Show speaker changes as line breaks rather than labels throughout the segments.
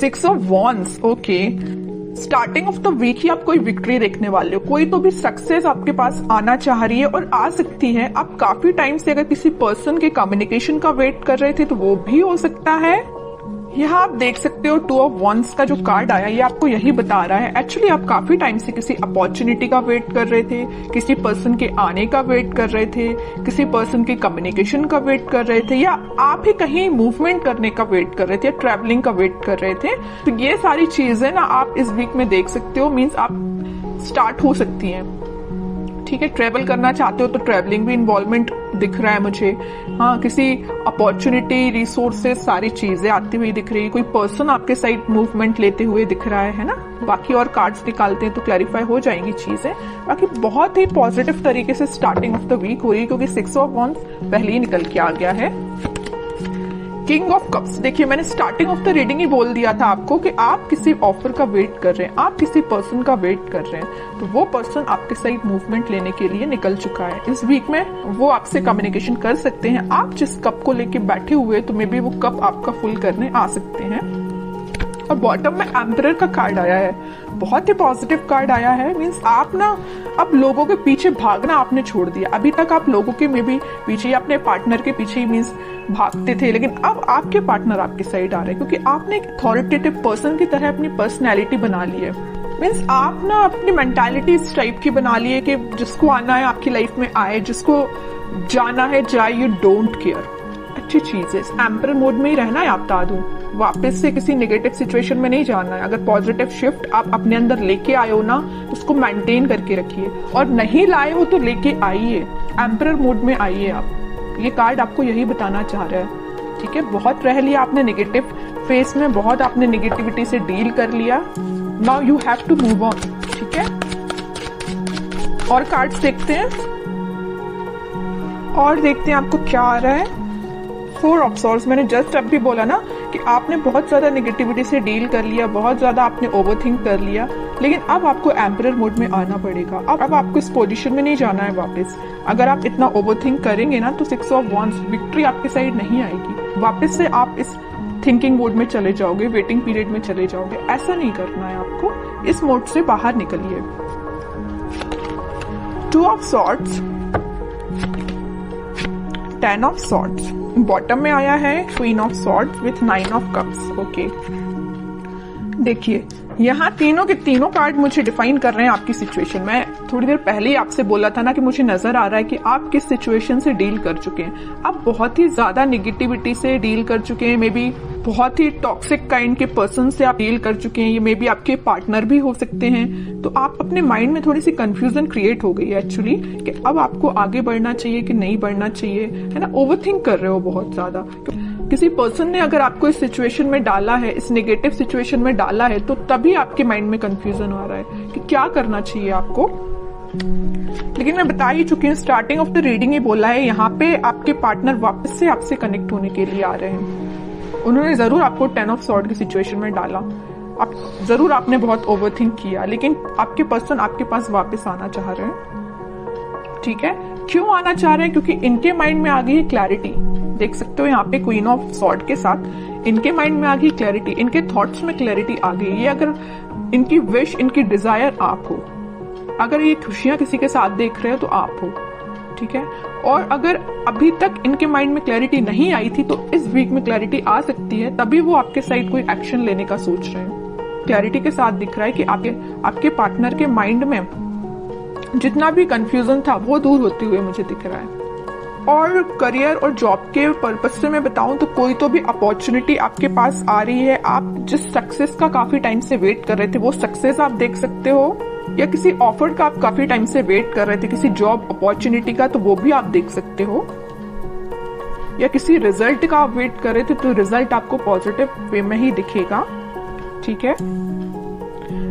6 of wands, okay. Starting off the week ही आप कोई विक्ट्री देखने वाले हो, कोई तो भी सक्सेस आपके पास आना चाह रही है और आ सकती है। आप काफी टाइम से अगर किसी पर्सन के कम्युनिकेशन का वेट कर रहे थे तो वो भी हो सकता है। यहाँ आप देख सकते हो 2 ऑफ वॉन्ड्स का जो कार्ड आया ये आपको यही बता रहा है एक्चुअली आप काफी टाइम से किसी अपॉर्चुनिटी का वेट कर रहे थे, किसी पर्सन के आने का वेट कर रहे थे, किसी पर्सन के कम्युनिकेशन का वेट कर रहे थे, या आप ही कहीं मूवमेंट करने का वेट कर रहे थे, ट्रैवलिंग का वेट कर रहे थे। तो ये सारी चीजें ना आप इस वीक में देख सकते हो, मीन्स आप स्टार्ट हो सकती हैं। ठीक है, ट्रेवल करना चाहते हो तो ट्रेवलिंग भी इन्वॉल्वमेंट दिख रहा है मुझे। हाँ, किसी अपॉर्चुनिटी, रिसोर्सेस, सारी चीजें आती हुई दिख रही है। कोई पर्सन आपके साइड मूवमेंट लेते हुए दिख रहा है ना। बाकी और कार्ड्स निकालते हैं तो क्लैरिफाई हो जाएंगी चीजें। बाकी बहुत ही पॉजिटिव तरीके से स्टार्टिंग ऑफ द वीक हो रही है क्योंकि 6 ऑफ वॉन्ड्स पहले ही निकल के आ गया है। किंग ऑफ कप्स, देखिए मैंने स्टार्टिंग ऑफ द रीडिंग ही बोल दिया था आपको कि आप किसी ऑफर का वेट कर रहे हैं, आप किसी पर्सन का वेट कर रहे हैं, तो वो पर्सन आपके साइड मूवमेंट लेने के लिए निकल चुका है। इस वीक में वो आपसे कम्युनिकेशन कर सकते हैं। आप जिस कप को लेके बैठे हुए तो मे बी वो कप आपका फुल करने आ सकते हैं। और बॉटम में एम्परर का कार्ड आया है, बहुत ही पॉजिटिव कार्ड आया है। मीन्स आप ना अब लोगों के पीछे भागना आपने छोड़ दिया। अभी तक आप लोगों के में भी पीछे, अपने पार्टनर के पीछे ही मीन्स भागते थे, लेकिन अब आपके पार्टनर आपके साइड आ रहे हैं क्योंकि आपने एक अथॉरिटेटिव पर्सन की तरह अपनी पर्सनैलिटी बना ली है। मीन्स आप ना अपनी मेंटालिटी इस टाइप की बना ली है कि जिसको आना है आपकी लाइफ में आए, जिसको जाना है जाए, यू डोंट केयर। अच्छी चीज है, एम्परर मोड में ही रहना है। आप बता दूं, वापस से किसी नेगेटिव सिचुएशन में नहीं जाना है। अगर पॉजिटिव शिफ्ट आप अपने अंदर लेके आए हो ना, उसको मेंटेन करके रखिए, और नहीं लाए हो तो लेके आइए, एम्परर मोड में आइए आप। ये कार्ड आपको यही बताना चाह रहा है। ठीक है, बहुत रह लिया आपने नेगेटिव फेस में, बहुत आपने नेगेटिविटी से डील कर लिया। Now you have to move on. ठीक है, और कार्ड्स देखते हैं और देखते हैं आपको क्या आ रहा है। 4 ऑफ सॉर्ड्स, मैंने जस्ट अब भी बोला ना कि आपने बहुत ज्यादा नेगेटिविटी से डील कर लिया, बहुत ज्यादा आपने ओवरथिंक कर लिया, लेकिन अब आपको एम्परर मोड में आना पड़ेगा। अब आपको इस पोजीशन में नहीं जाना है वापस। अगर आप इतना ओवरथिंक करेंगे ना तो 6 ऑफ वॉन्ड्स, विक्ट्री आपके साइड नहीं आएगी। वापस से आप इस थिंकिंग मोड में चले जाओगे, वेटिंग पीरियड में चले जाओगे। ऐसा नहीं करना है आपको, इस मोड से बाहर निकलिए। 2 of swords, 10 of swords, bottom में आया है queen of swords with 9 of cups. Okay, देखिए यहाँ तीनों के तीनों कार्ड मुझे डिफाइन कर रहे हैं आपकी सिचुएशन। मैं थोड़ी देर पहले ही आपसे बोला था ना कि मुझे नजर आ रहा है कि आप किस सिचुएशन से डील कर चुके हैं। आप बहुत ही ज्यादा नेगेटिविटी से डील कर चुके हैं, मे बी बहुत ही टॉक्सिक काइंड के पर्सन से आप डील कर चुके हैं। ये मे बी आपके पार्टनर भी हो सकते हैं। तो आप अपने माइंड में थोड़ी सी कंफ्यूजन क्रिएट हो गई है एक्चुअली कि अब आपको आगे बढ़ना चाहिए कि नहीं बढ़ना चाहिए, है ना। ओवरथिंक कर रहे हो बहुत ज्यादा। किसी पर्सन ने अगर आपको इस सिचुएशन में डाला है, इस नेगेटिव सिचुएशन में डाला है, तो तभी आपके माइंड में कंफ्यूजन आ रहा है कि क्या करना चाहिए आपको। लेकिन मैं बता ही चुकी हूँ, स्टार्टिंग ऑफ द रीडिंग ही बोला है, यहाँ पे आपके पार्टनर वापस से आपसे कनेक्ट होने के लिए आ रहे हैं। उन्होंने जरूर आपको 10 ऑफ सॉर्ड की सिचुएशन में डाला, आप जरूर आपने बहुत ओवरथिंक किया, लेकिन आपके पर्सन आपके पास वापस आना चाह रहे हैं। ठीक है, क्यों आना चाह रहे हैं? क्योंकि इनके माइंड में आ गई है क्लैरिटी। देख सकते हो यहाँ पे क्वीन ऑफ सॉर्ड के साथ इनके माइंड में आ गई क्लैरिटी, इनके थॉट्स में क्लैरिटी आ गई। ये अगर इनकी विश, इनकी डिजायर आप हो, अगर ये खुशियां किसी के साथ देख रहे हो तो आप हो। ठीक है, और अगर अभी तक इनके माइंड में क्लैरिटी नहीं आई थी तो इस वीक में क्लैरिटी आ सकती है, तभी वो आपके साइड कोई एक्शन लेने का सोच रहे हैं। क्लैरिटी के साथ दिख रहा है कि आपके पार्टनर के माइंड में जितना भी कंफ्यूजन था वो दूर होते हुए मुझे दिख रहा है। और करियर और जॉब के पर्पस से मैं बताऊं तो कोई तो भी अपॉर्चुनिटी आपके पास आ रही है। आप जिस सक्सेस का काफी टाइम से वेट कर रहे थे वो सक्सेस आप देख सकते हो, या किसी ऑफर का आप काफी टाइम से वेट कर रहे थे, किसी जॉब अपॉर्चुनिटी का, तो वो भी आप देख सकते हो। या किसी रिजल्ट का आप वेट कर रहे थे तो रिजल्ट आपको पॉजिटिव वे में ही दिखेगा। ठीक है,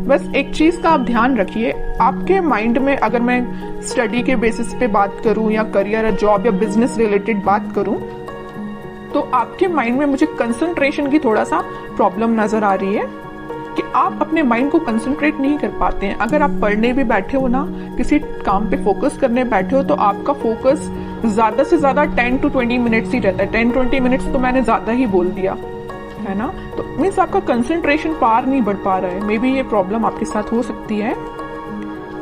बस एक चीज का आप ध्यान रखिए, आपके माइंड में, अगर मैं स्टडी के बेसिस पे बात करूं या करियर या जॉब या बिजनेस रिलेटेड बात करूं, तो आपके माइंड में मुझे कंसंट्रेशन की थोड़ा सा प्रॉब्लम नजर आ रही है कि आप अपने माइंड को कंसंट्रेट नहीं कर पाते हैं। अगर आप पढ़ने भी बैठे हो ना, किसी काम पे फोकस करने बैठे हो, तो आपका फोकस ज्यादा से ज्यादा 10 to 20 मिनट्स ही रहता है। 10-20 मिनट्स तो मैंने ज्यादा ही बोल दिया। है ना। तो मीन्स आपका कंसंट्रेशन पार नहीं बढ़ पा रहा है। मे बी ये प्रॉब्लम आपके साथ हो सकती है।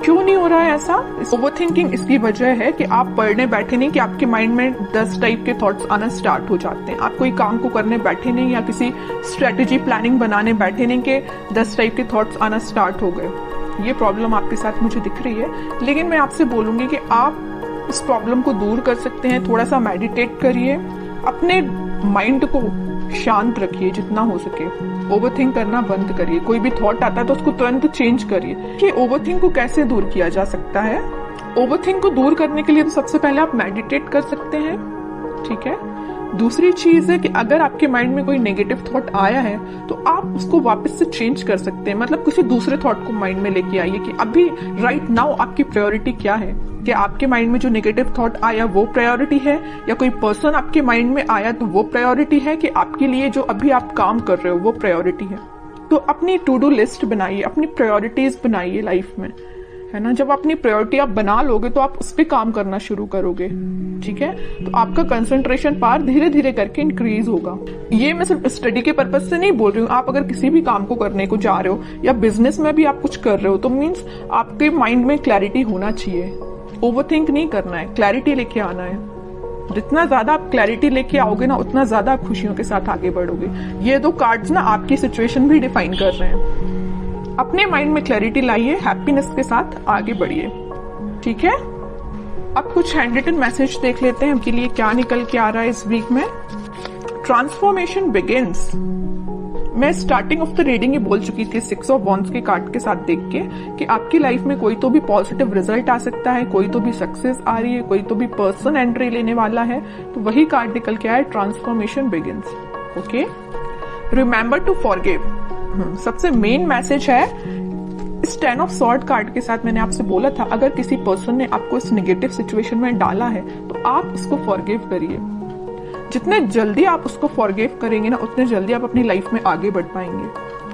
क्यों नहीं हो रहा है ऐसा? ओवरथिंकिंग इसकी वजह है कि आप पढ़ने बैठे नहीं कि आपके माइंड में 10 टाइप के थॉट्स आना स्टार्ट हो जाते हैं। आप कोई काम को करने बैठे नहीं या किसी स्ट्रेटेजी प्लानिंग बनाने बैठे नहीं कि 10 टाइप के थॉट्स आना स्टार्ट हो गए। ये प्रॉब्लम आपके साथ मुझे दिख रही है। लेकिन मैं आपसे बोलूंगी कि आप इस प्रॉब्लम को दूर कर सकते हैं। थोड़ा सा मेडिटेट करिए, अपने माइंड को शांत रखिए जितना हो सके। ओवरथिंक करना बंद करिए। कोई भी थॉट आता है तो उसको तुरंत चेंज करिए। कि ओवरथिंक को कैसे दूर किया जा सकता है? ओवरथिंक को दूर करने के लिए तो सबसे पहले आप मेडिटेट कर सकते हैं, ठीक है। दूसरी चीज है कि अगर आपके माइंड में कोई नेगेटिव थॉट आया है तो आप उसको वापस से चेंज कर सकते हैं। मतलब किसी दूसरे थॉट को माइंड में लेके आइए कि अभी राइट नाउ आपकी प्रायोरिटी क्या है। क्या आपके माइंड में जो नेगेटिव थॉट आया वो प्रायोरिटी है, या कोई पर्सन आपके माइंड में आया तो वो प्रायोरिटी है, कि आपके लिए जो अभी आप काम कर रहे हो वो प्रायोरिटी है। तो अपनी टू डू लिस्ट बनाइए, अपनी प्रायोरिटीज बनाइए लाइफ में, है ना। जब अपनी प्रायोरिटी आप बना लोगे तो आप उस पर काम करना शुरू करोगे, ठीक है। तो आपका कंसंट्रेशन पावर धीरे धीरे करके इंक्रीज होगा। ये मैं सिर्फ स्टडी के पर्पज से नहीं बोल रही हूँ। आप अगर किसी भी काम को करने को जा रहे हो या बिजनेस में भी आप कुछ कर रहे हो तो मीन्स आपके माइंड में क्लैरिटी होना चाहिए। ओवरथिंक नहीं करना है, क्लैरिटी लेके आना है। जितना ज्यादा आप क्लैरिटी लेके आओगे ना उतना ज्यादा आप खुशियों के साथ आगे बढ़ोगे। ये दो कार्ड्स ना आपकी सिचुएशन भी डिफाइन कर रहे हैं। अपने माइंड में क्लैरिटी लाइए, हैप्पीनेस के साथ आगे बढ़िए, ठीक है। अब कुछ हैंड रिटन मैसेज देख लेते हैं उनके लिए क्या निकल के आ रहा है इस वीक में। Transformation begins. मैं स्टार्टिंग ऑफ द रीडिंग ही बोल चुकी थी 6 ऑफ वॉन्ड्स के कार्ड के साथ देख के कि आपकी लाइफ में कोई तो भी पॉजिटिव रिजल्ट आ सकता है, कोई तो भी सक्सेस आ रही है, कोई तो भी पर्सन एंट्री लेने वाला है। तो वही कार्ड निकल के आया, transformation begins. Okay, remember to forgive. सबसे मेन मैसेज है इस 10 ऑफ सॉर्ड कार्ड के साथ। मैंने आपसे बोला था अगर किसी पर्सन ने आपको इस नेगेटिव सिचुएशन में डाला है तो आप उसको फॉरगिव करिए। जितने जल्दी आप उसको फॉरगिव करेंगे ना उतने जल्दी आप अपनी लाइफ में आगे बढ़ पाएंगे,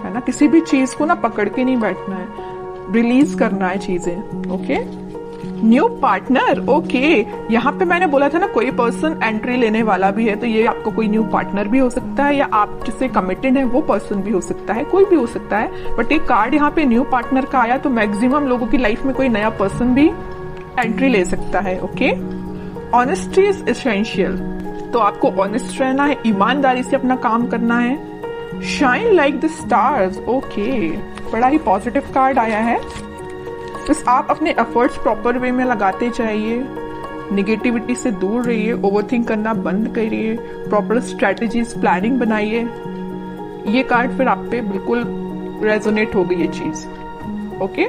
है ना। किसी भी चीज को ना पकड़ के नहीं बैठना है, रिलीज करना है चीजें। Okay, new partner. ओके, यहाँ पे मैंने बोला था ना कोई पर्सन एंट्री लेने वाला भी है, तो ये आपको कोई न्यू पार्टनर भी हो सकता है या आप जिससे कमिटेड है वो पर्सन भी हो सकता है, कोई भी हो सकता है। बट एक कार्ड यहाँ पे न्यू पार्टनर का आया तो मैक्सिमम लोगों की लाइफ में कोई नया पर्सन भी एंट्री ले सकता है। Okay, honesty is essential. तो आपको ऑनेस्ट रहना है, ईमानदारी से अपना काम करना है। Shine like the stars. Okay, बड़ा ही पॉजिटिव कार्ड आया है। बस आप अपने एफर्ट्स प्रॉपर वे में लगाते जाइए, निगेटिविटी से दूर रहिए, ओवरथिंक करना बंद करिए, प्रॉपर स्ट्रेटेजीज प्लानिंग बनाइए। ये कार्ड फिर आप पे बिल्कुल रेजोनेट होगी ये चीज। ओके।